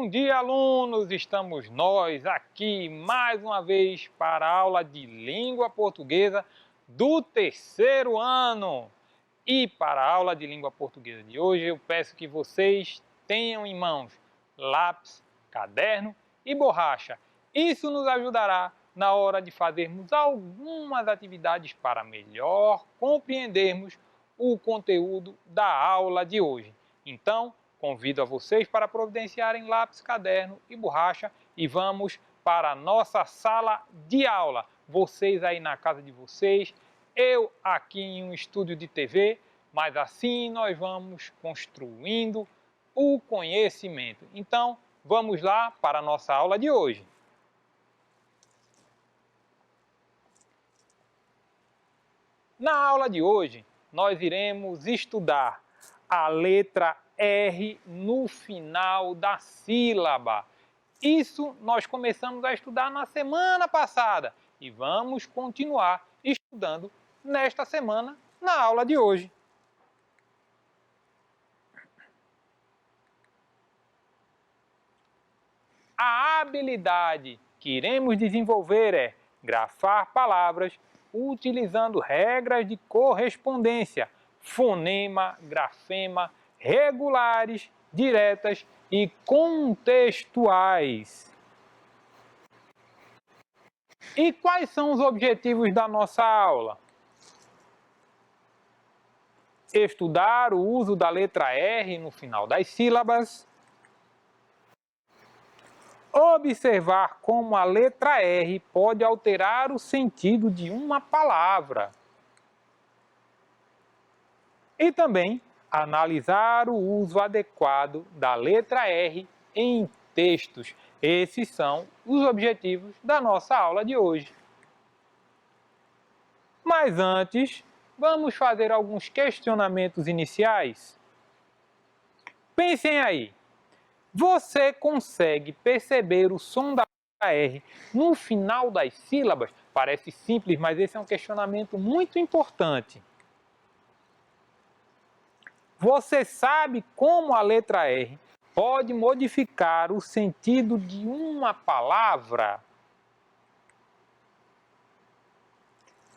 Bom dia, alunos! Estamos nós aqui mais uma vez para a aula de língua portuguesa do terceiro ano. E para a aula de língua portuguesa de hoje, eu peço que vocês tenham em mãos lápis, caderno e borracha. Isso nos ajudará na hora de fazermos algumas atividades para melhor compreendermos o conteúdo da aula de hoje. Então, convido a vocês para providenciarem lápis, caderno e borracha e vamos para a nossa sala de aula. Vocês aí na casa de vocês, eu aqui em um estúdio de TV, mas assim nós vamos construindo o conhecimento. Então, vamos lá para a nossa aula de hoje. Na aula de hoje, nós iremos estudar a letra R no final da sílaba. Isso nós começamos a estudar na semana passada e vamos continuar estudando nesta semana na aula de hoje. A habilidade que iremos desenvolver é grafar palavras utilizando regras de correspondência, fonema, grafema, regulares, diretas e contextuais. E quais são os objetivos da nossa aula? Estudar o uso da letra R no final das sílabas. Observar como a letra R pode alterar o sentido de uma palavra. E também analisar o uso adequado da letra R em textos. Esses são os objetivos da nossa aula de hoje. Mas antes, vamos fazer alguns questionamentos iniciais? Pensem aí. Você consegue perceber o som da letra R no final das sílabas? Parece simples, mas esse é um questionamento muito importante. Você sabe como a letra R pode modificar o sentido de uma palavra?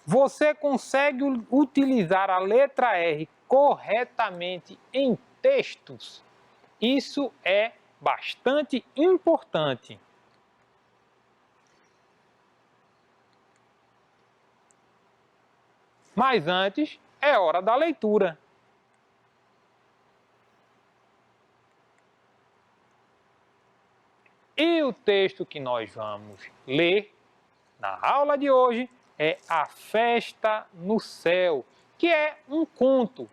Você consegue utilizar a letra R corretamente em textos? Isso é bastante importante. Mas antes, é hora da leitura. E o texto que nós vamos ler na aula de hoje é A Festa no Céu, que é um conto,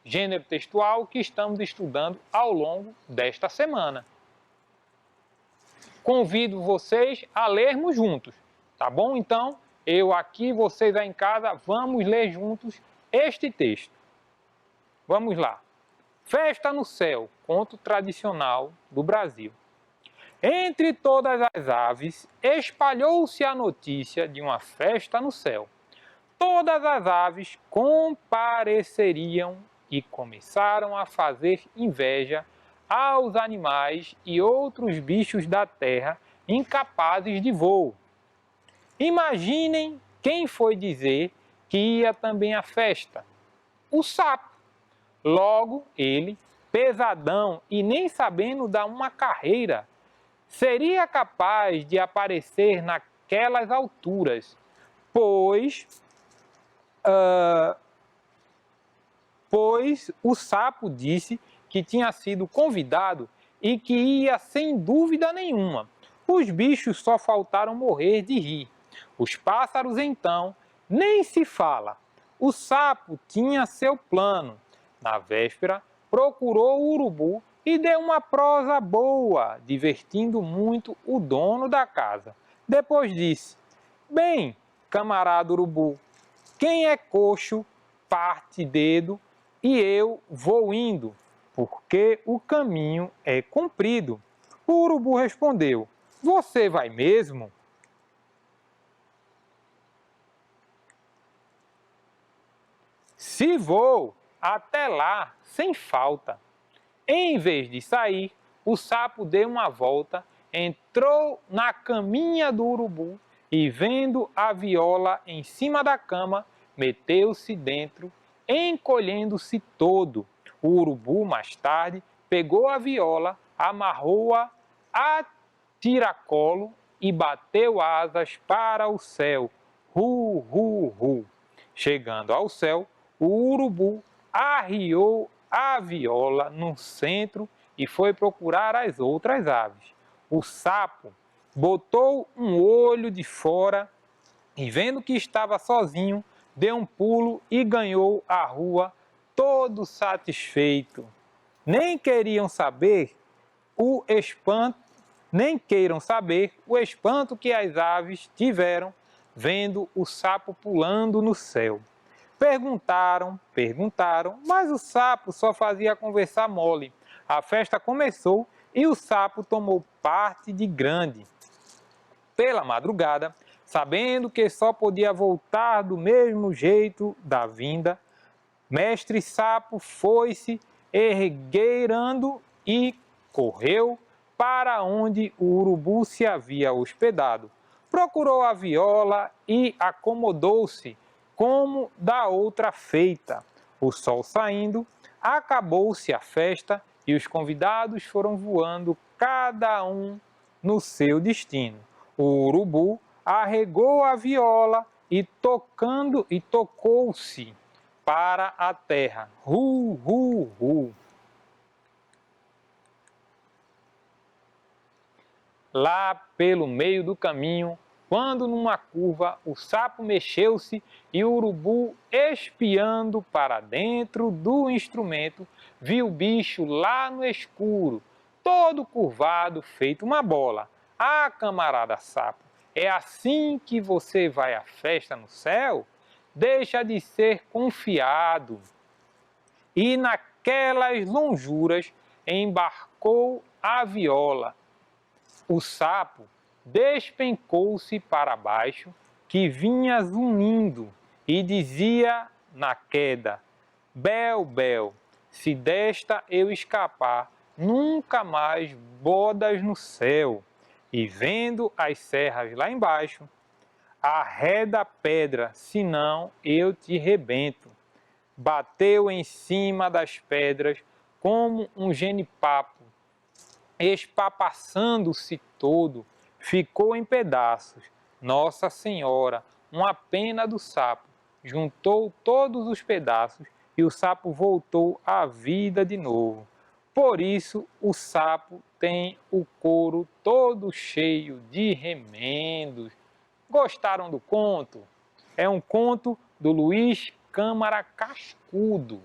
gênero textual que estamos estudando ao longo desta semana. Convido vocês a lermos juntos, tá bom? Então, eu aqui, vocês aí em casa, vamos ler juntos este texto. Vamos lá. Festa no Céu, conto tradicional do Brasil. Entre todas as aves, espalhou-se a notícia de uma festa no céu. Todas as aves compareceriam e começaram a fazer inveja aos animais e outros bichos da terra incapazes de voo. Imaginem quem foi dizer que ia também à festa. O sapo. Logo, ele, pesadão e nem sabendo dar uma carreira, seria capaz de aparecer naquelas alturas, pois o sapo disse que tinha sido convidado e que ia sem dúvida nenhuma. Os bichos só faltaram morrer de rir. Os pássaros, então, nem se fala. O sapo tinha seu plano. Na véspera, procurou o urubu e deu uma prosa boa, divertindo muito o dono da casa. Depois disse: bem, camarada urubu, quem é coxo, parte dedo, e eu vou indo, porque o caminho é comprido. O urubu respondeu: você vai mesmo? Se vou, até lá, sem falta. Em vez de sair, o sapo deu uma volta, entrou na caminha do urubu e, vendo a viola em cima da cama, meteu-se dentro, encolhendo-se todo. O urubu, mais tarde, pegou a viola, amarrou-a a tiracolo e bateu asas para o céu. Ru, ru, ru. Chegando ao céu, o urubu arriou a viola no centro e foi procurar as outras aves. O sapo botou um olho de fora e, vendo que estava sozinho, deu um pulo e ganhou a rua todo satisfeito. Nem queriam saber o espanto, nem queiram saber o espanto que as aves tiveram vendo o sapo pulando no céu. Perguntaram, mas o sapo só fazia conversar mole. A festa começou e o sapo tomou parte de grande. Pela madrugada, sabendo que só podia voltar do mesmo jeito da vinda, mestre sapo foi-se ergueirando e correu para onde o urubu se havia hospedado. Procurou a viola e acomodou-se como da outra feita. O sol saindo, acabou-se a festa e os convidados foram voando, cada um no seu destino. O urubu arregou a viola e tocou-se para a terra. Ru, ru, ru. Lá pelo meio do caminho, quando numa curva o sapo mexeu-se e o urubu, espiando para dentro do instrumento, viu o bicho lá no escuro, todo curvado, feito uma bola. Ah, camarada sapo, é assim que você vai à festa no céu? Deixa de ser confiado. E naquelas lonjuras embarcou a viola. O sapo despencou-se para baixo, que vinha zunindo, e dizia na queda: Bel, bel, se desta eu escapar, nunca mais bodas no céu. E vendo as serras lá embaixo, arreda a pedra, senão eu te rebento. Bateu em cima das pedras como um genipapo, espapaçando-se todo, ficou em pedaços. Nossa Senhora, uma pena do sapo, juntou todos os pedaços e o sapo voltou à vida de novo. Por isso o sapo tem o couro todo cheio de remendos. Gostaram do conto? É um conto do Luiz Câmara Cascudo.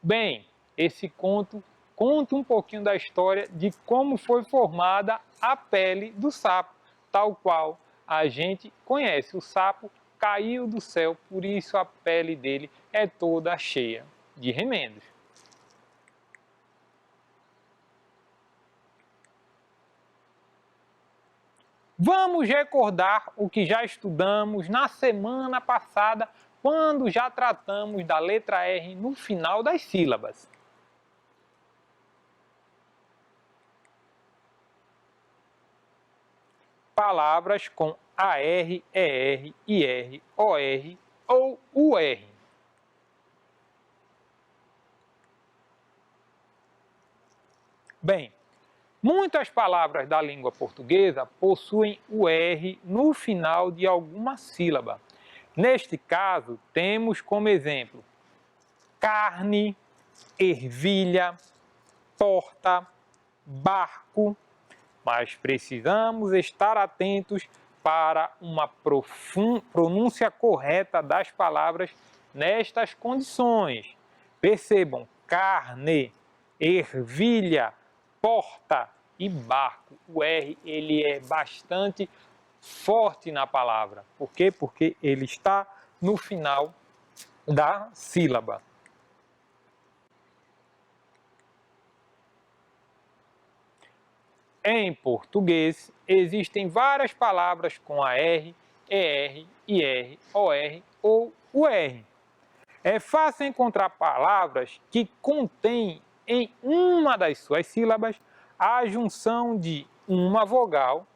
Bem, esse conto conta um pouquinho da história de como foi formada a pele do sapo, tal qual a gente conhece. O sapo caiu do céu, por isso a pele dele é toda cheia de remendos. Vamos recordar o que já estudamos na semana passada, quando já tratamos da letra R no final das sílabas. Palavras com AR, ER, IR, OR ou UR. Bem, muitas palavras da língua portuguesa possuem o R no final de alguma sílaba. Neste caso, temos como exemplo carne, ervilha, porta, barco, mas precisamos estar atentos para uma pronúncia correta das palavras nestas condições. Percebam, carne, ervilha, porta e barco. O R ele é bastante forte na palavra. Por quê? Porque ele está no final da sílaba. Em português, existem várias palavras com AR, ER, IR, OR ou UR. É fácil encontrar palavras que contêm em uma das suas sílabas a junção de uma vogal,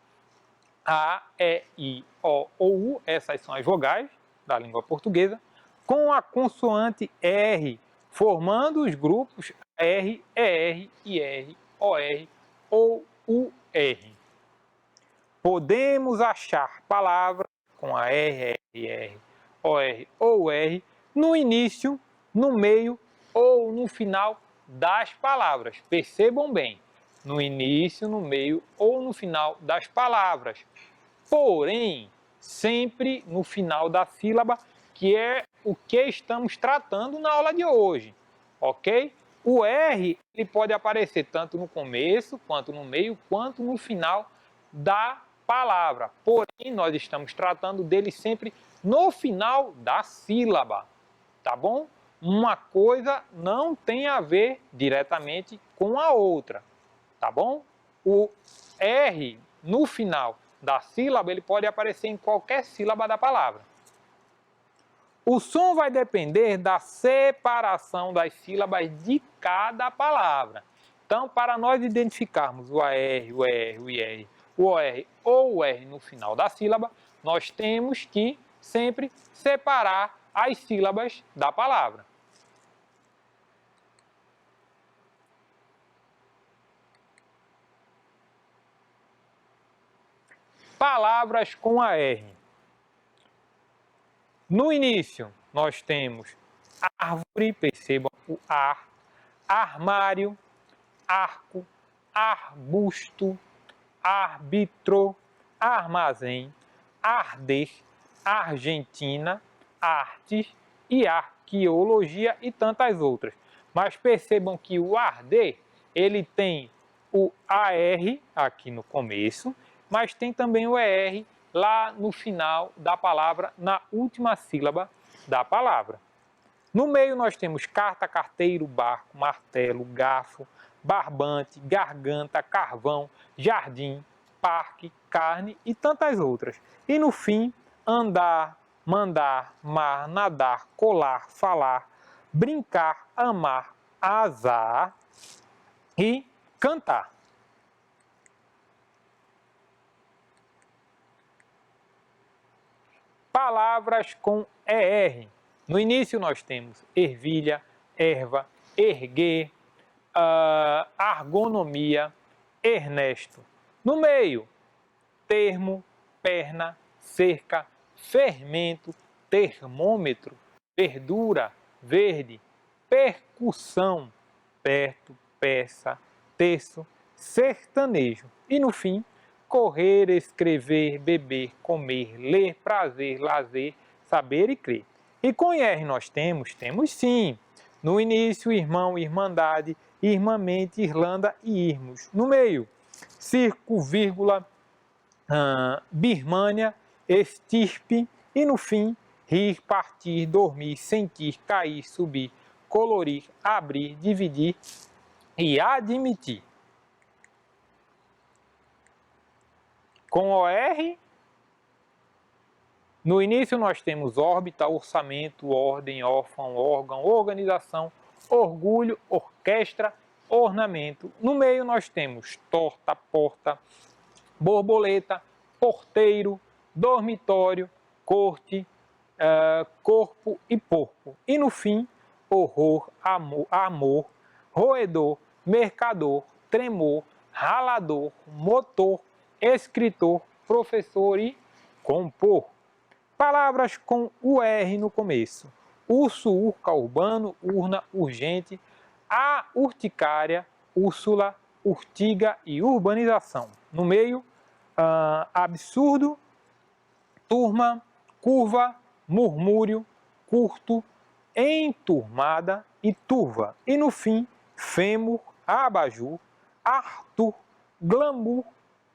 A, E, I, O ou U, essas são as vogais da língua portuguesa, com a consoante R, formando os grupos R, ER, IR, OR ou UR. Podemos achar palavras com a R, R, OR ou R no início, no meio ou no final das palavras. Percebam bem, no início, no meio ou no final das palavras. Porém, sempre no final da sílaba, que é o que estamos tratando na aula de hoje, ok? O R ele pode aparecer tanto no começo, quanto no meio, quanto no final da palavra. Porém, nós estamos tratando dele sempre no final da sílaba, tá bom? Uma coisa não tem a ver diretamente com a outra, tá bom? O R no final da sílaba, ele pode aparecer em qualquer sílaba da palavra. O som vai depender da separação das sílabas de cada palavra. Então, para nós identificarmos o AR, o ER, o IR, o OR ou o R no final da sílaba, nós temos que sempre separar as sílabas da palavra. Palavras com AR. No início, nós temos árvore, percebam o ar, armário, arco, arbusto, árbitro, armazém, arder, Argentina, artes e arqueologia e tantas outras. Mas percebam que o arder, ele tem o AR aqui no começo, mas tem também o ER lá no final da palavra, na última sílaba da palavra. No meio nós temos carta, carteiro, barco, martelo, garfo, barbante, garganta, carvão, jardim, parque, carne e tantas outras. E no fim, andar, mandar, mar, nadar, colar, falar, brincar, amar, azar e cantar. Palavras com ER. No início nós temos ervilha, erva, erguer, argonomia, Ernesto. No meio, termo, perna, cerca, fermento, termômetro, verdura, verde, percussão, perto, peça, terço, sertanejo. E no fim, correr, escrever, beber, comer, ler, prazer, lazer, saber e crer. E com IR nós temos sim. No início, irmão, irmandade, irmamente, Irlanda e irmos. No meio, circo, vírgula, Birmânia, estirpe. E no fim, rir, partir, dormir, sentir, cair, subir, colorir, abrir, dividir e admitir. Com OR, no início nós temos órbita, orçamento, ordem, órfão, órgão, organização, orgulho, orquestra, ornamento. No meio nós temos torta, porta, borboleta, porteiro, dormitório, corte, corpo e porco. E no fim, horror, amor, roedor, mercador, tremor, ralador, motor, escritor, professor e compor. Palavras com o R no começo. Urso, urca, urbano, urna, urgente, a urticária, úrsula, urtiga e urbanização. No meio, absurdo, turma, curva, murmúrio, curto, enturmada e turva. E no fim, fêmur, abajur, Arthur, glamour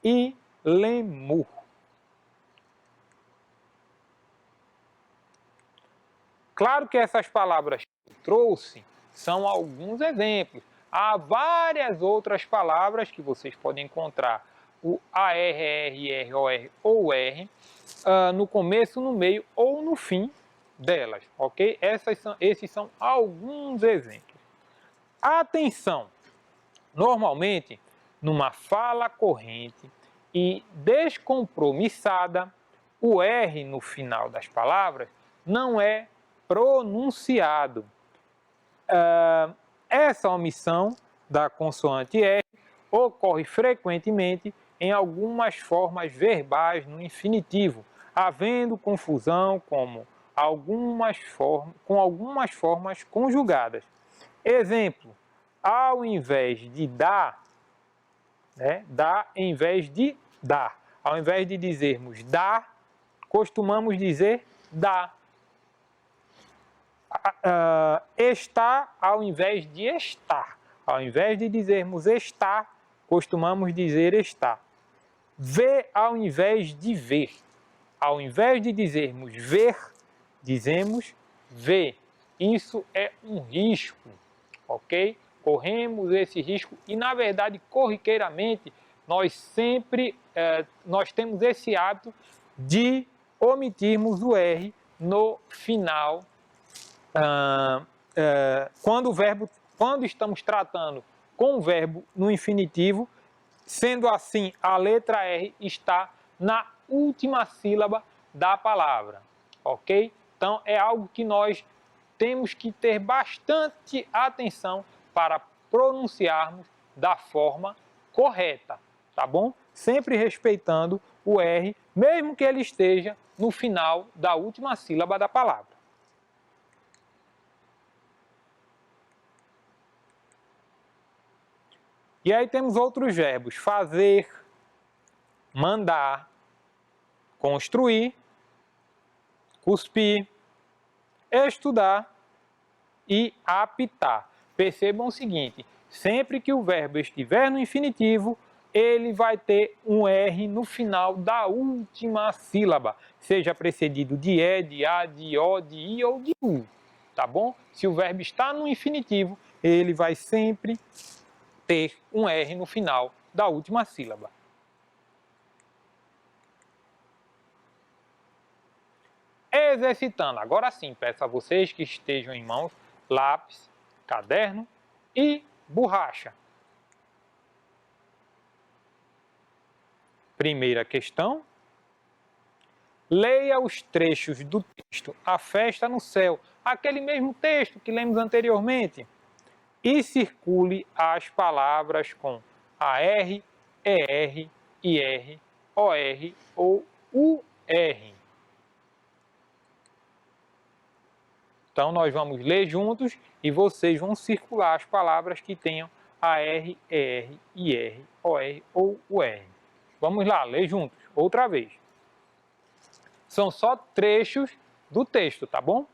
e lemur. Claro que essas palavras que eu trouxe são alguns exemplos. Há várias outras palavras que vocês podem encontrar o AR, ER, ER, OR ou R no começo, no meio ou no fim delas, ok? Esses são alguns exemplos. Atenção! Normalmente, numa fala corrente e descompromissada, o R no final das palavras não é pronunciado. Essa omissão da consoante R ocorre frequentemente em algumas formas verbais no infinitivo, havendo confusão com algumas formas conjugadas. Exemplo, ao invés de dar, dá em vez de dar. Ao invés de dizermos dar, costumamos dizer dá. Está ao invés de estar. Ao invés de dizermos estar, costumamos dizer está. Ver ao invés de ver. Ao invés de dizermos ver, dizemos ver. Isso é um risco, ok? Corremos esse risco e, na verdade, corriqueiramente, nós temos esse hábito de omitirmos o R no final, quando estamos tratando com o verbo no infinitivo, sendo assim, a letra R está na última sílaba da palavra, ok? Então, é algo que nós temos que ter bastante atenção para pronunciarmos da forma correta, tá bom? Sempre respeitando o R, mesmo que ele esteja no final da última sílaba da palavra. E aí temos outros verbos: fazer, mandar, construir, cuspir, estudar e apitar. Percebam o seguinte: sempre que o verbo estiver no infinitivo, ele vai ter um R no final da última sílaba, seja precedido de E, de A, de O, de I ou de U, tá bom? Se o verbo está no infinitivo, ele vai sempre ter um R no final da última sílaba. Exercitando. Agora sim, peço a vocês que estejam em mãos lápis, caderno e borracha. Primeira questão. Leia os trechos do texto A Festa no Céu, aquele mesmo texto que lemos anteriormente, e circule as palavras com AR, ER, IR, OR ou UR. Então, nós vamos ler juntos e vocês vão circular as palavras que tenham AR, ER, IR, OR ou UR. Vamos lá, ler juntos, outra vez. São só trechos do texto, tá bom?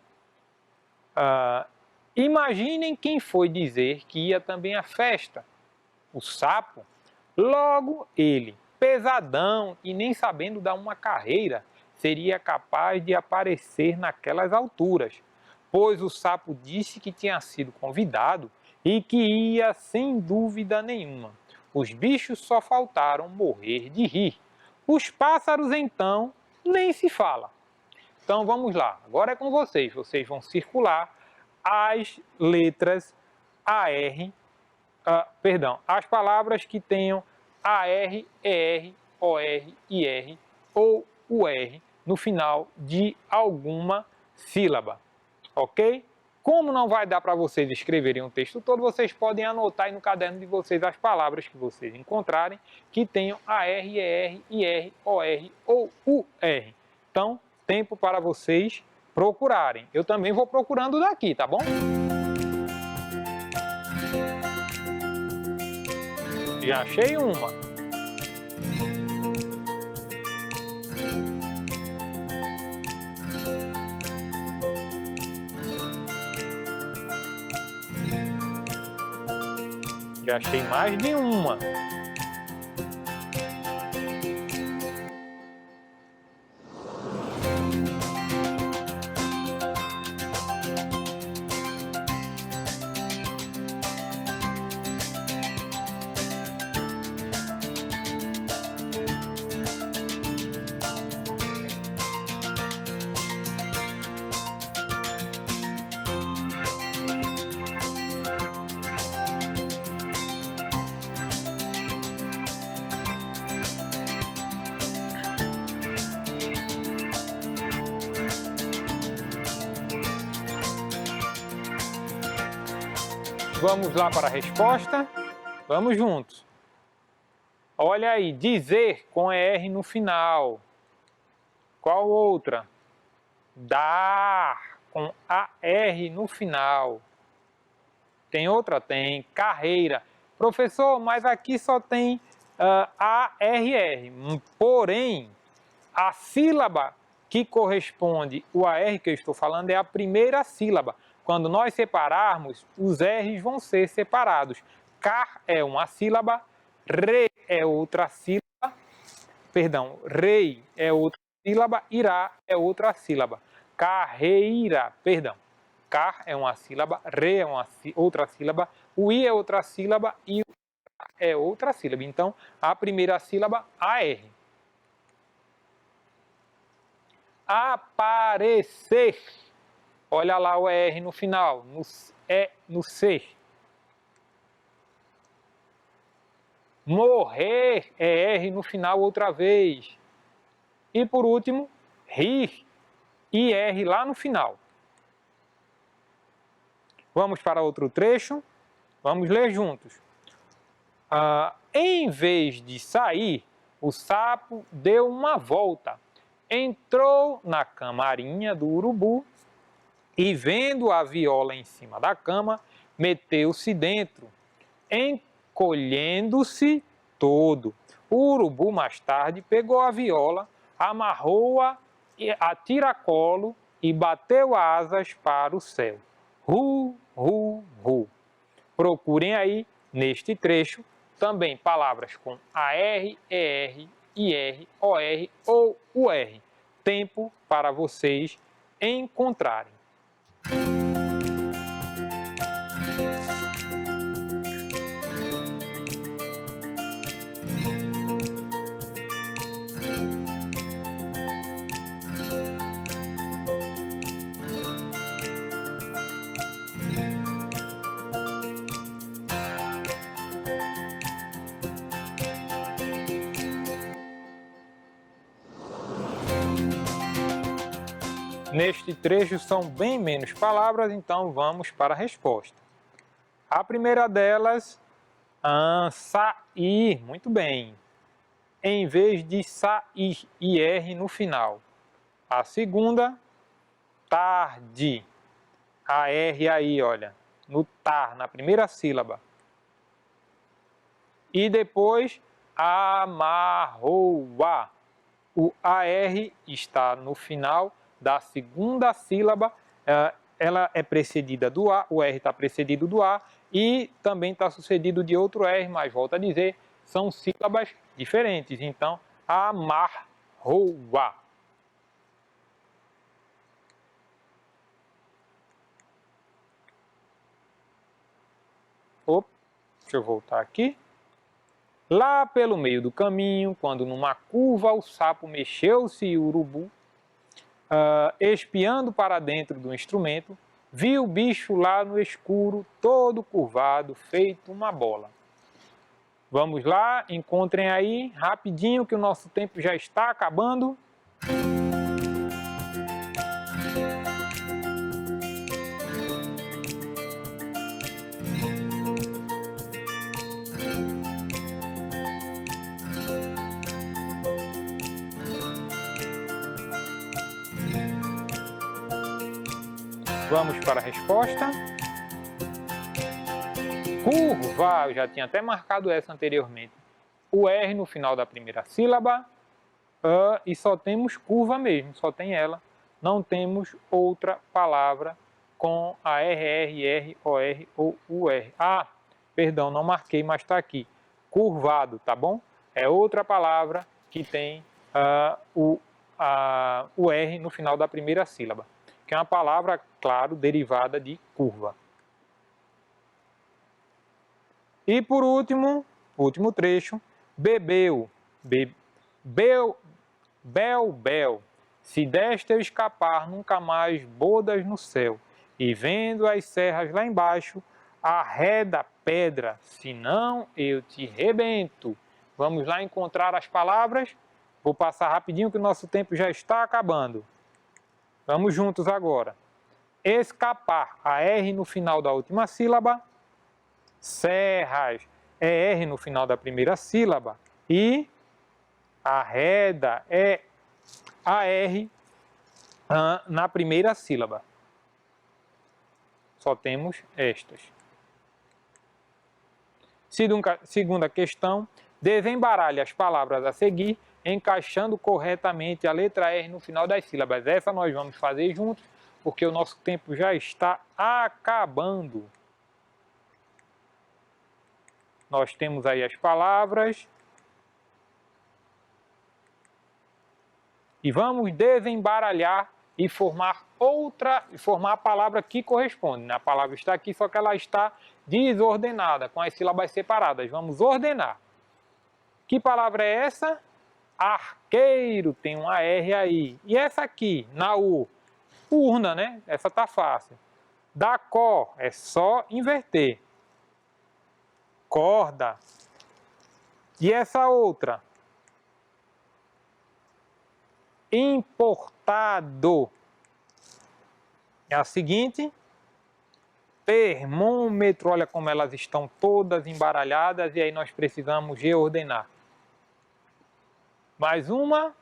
Imaginem quem foi dizer que ia também à festa. O sapo. Logo ele, pesadão e nem sabendo dar uma carreira, seria capaz de aparecer naquelas alturas, pois o sapo disse que tinha sido convidado e que ia sem dúvida nenhuma. Os bichos só faltaram morrer de rir. Os pássaros, então, nem se fala. Então vamos lá, agora é com vocês. Vocês vão circular as letras as palavras que tenham AR, ER, OR, IR ou UR no final de alguma sílaba, ok? Como não vai dar para vocês escreverem um texto todo, vocês podem anotar aí no caderno de vocês as palavras que vocês encontrarem que tenham AR, ER, IR, OR ou UR. Então, tempo para vocês procurarem. Eu também vou procurando daqui, tá bom? Já achei uma. Já achei mais de uma. Vamos lá para a resposta? Vamos juntos. Olha aí, dizer com ER no final. Qual outra? Dar com AR no final. Tem outra? Tem. Carreira. Professor, mas aqui só tem ARR. Porém, a sílaba que corresponde o AR que eu estou falando é a primeira sílaba. Quando nós separarmos, os R's vão ser separados. Car é uma sílaba, re é outra sílaba, perdão, rei é outra sílaba, irá é outra sílaba. Carreira, perdão. Car é uma sílaba, re é outra sílaba, o i é outra sílaba e o a é outra sílaba. Então, a primeira sílaba, AR. Aparecer. Olha lá o ER no final, no C. Morrer é R no final outra vez. E por último, rir, IR lá no final. Vamos para outro trecho, vamos ler juntos. Em vez de sair, o sapo deu uma volta, entrou na camarinha do urubu e, vendo a viola em cima da cama, meteu-se dentro, encolhendo-se todo. O urubu mais tarde pegou a viola, amarrou-a a tiracolo e bateu asas para o céu. Ru, ru, ru. Procurem aí, neste trecho, também palavras com AR, ER, IR, OR ou UR. Tempo para vocês encontrarem. Neste trecho são bem menos palavras, então vamos para a resposta. A primeira delas, sair, muito bem. Em vez de sair, IR no final. A segunda, tarde. AR aí, olha, no tar, na primeira sílaba. E depois, amarrou-a. O AR está no final da segunda sílaba, ela é precedida do A, o R está precedido do A e também está sucedido de outro R, mas volto a dizer, são sílabas diferentes. Então, amarrou-a. Deixa eu voltar aqui. Lá pelo meio do caminho, quando numa curva o sapo mexeu-se e o urubu, espiando para dentro do instrumento, viu o bicho lá no escuro, todo curvado, feito uma bola. Vamos lá, encontrem aí, rapidinho, que o nosso tempo já está acabando. Vamos para a resposta. Curva, eu já tinha até marcado essa anteriormente. O R no final da primeira sílaba e só temos curva mesmo, só tem ela. Não temos outra palavra com a RR, R, OR ou UR. Perdão, não marquei, mas está aqui. Curvado, tá bom? É outra palavra que tem o R no final da primeira sílaba, que é uma palavra, claro, derivada de curva. E por último, último trecho, bebeu, bel, bel, se desta eu escapar, nunca mais bodas no céu, e vendo as serras lá embaixo, arreda pedra, senão eu te rebento. Vamos lá encontrar as palavras, vou passar rapidinho que o nosso tempo já está acabando. Vamos juntos agora. Escapar, a R no final da última sílaba. serras é R no final da primeira sílaba e arreda é AR na primeira sílaba. Só temos estas. Segunda questão, desembaralhe as palavras a seguir, encaixando corretamente a letra R no final das sílabas. Essa nós vamos fazer juntos, porque o nosso tempo já está acabando. Nós temos aí as palavras. E vamos desembaralhar e formar a palavra que corresponde. A palavra está aqui, só que ela está desordenada, com as sílabas separadas. Vamos ordenar. Que palavra é essa? Arqueiro, tem uma R aí. E essa aqui, na U? Urna, né? Essa tá fácil. Dacó, é só inverter. Corda. E essa outra? Importado. É a seguinte, termômetro, olha como elas estão todas embaralhadas e aí nós precisamos reordenar. Mais uma,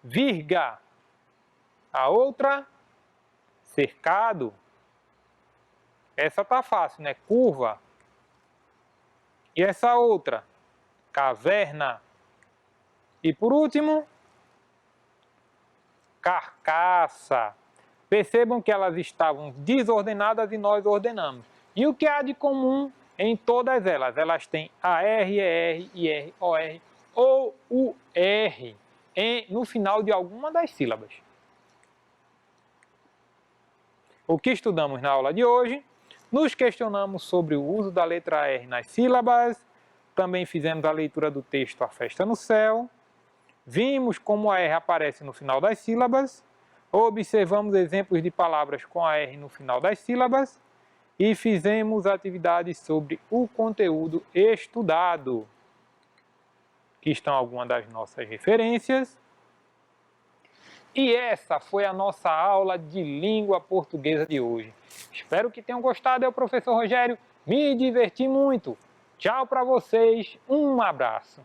virga. A outra, cercado. Essa tá fácil, né? Curva. E essa outra, caverna. E por último, carcaça. Percebam que elas estavam desordenadas e nós ordenamos. E o que há de comum em todas elas? Elas têm AR, ER, IR, OR ou UR no final de alguma das sílabas. O que estudamos na aula de hoje? Nos questionamos sobre o uso da letra R nas sílabas, também fizemos a leitura do texto A Festa no Céu, vimos como a R aparece no final das sílabas, observamos exemplos de palavras com a R no final das sílabas e fizemos atividades sobre o conteúdo estudado. Aqui estão algumas das nossas referências. E essa foi a nossa aula de língua portuguesa de hoje. Espero que tenham gostado. Eu, professor Rogério, me diverti muito. Tchau para vocês, um abraço.